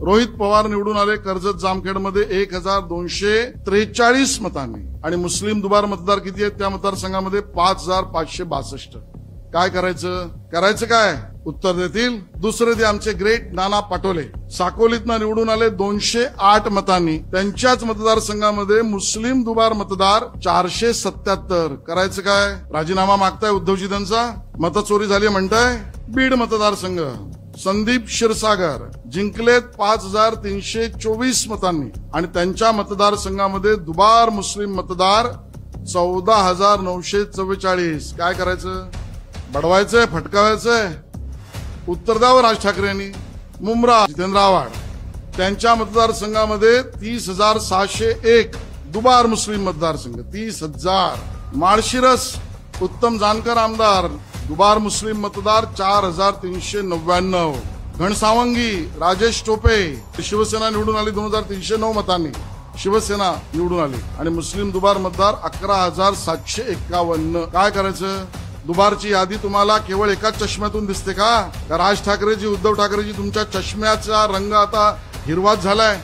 रोहित पवार निवडून आले कर्जत जामखेडमध्ये 1243 मतांनी आणि मुस्लिम दुबार मतदार किती आहेत त्या मतदारसंघामध्ये 5562. काय करायचं काय उत्तर देतील. दुसरे ते आमचे ग्रेट नाना पाटोले साकोलीतनं निवडून आले 208 मतांनी. त्यांच्याच मतदारसंघामध्ये मुस्लिम दुबार मतदार 477. करायचं काय राजीनामा मागताय उद्धवजी त्यांचा. मतचोरी झाली म्हणताय. बीड मतदारसंघ संदीप क्षीरसागर जिंकलेत 5324 मतांनी आणि त्यांच्या मतदारसंघामध्ये दुबार मुस्लिम मतदार 14944. काय करायचं बडवायचंय फटकावायचंय उत्तर द्यावं राज ठाकरे यांनी. मुंब्रा जितेंद्र आव्हाड त्यांच्या मतदारसंघामध्ये 30,601 दुबार मुस्लिम मतदारसंघ 30,000. माळशिरस उत्तम जानकर आमदार दुबार मुस्लिम मतदार 4399. घनसावंगी राजेश टोपे शिवसेना निवडून आली 2309 मतांनी. शिवसेना निवडून आली आणि मुस्लिम दुबार मतदार 11,751. काय करायचं दुबारची यादी तुम्हाला केवळ एकाच चष्म्यातून दिसते का राज ठाकरेजी उद्धव ठाकरेजी तुमच्या चष्म्याचा रंग आता हिरवाच झालाय.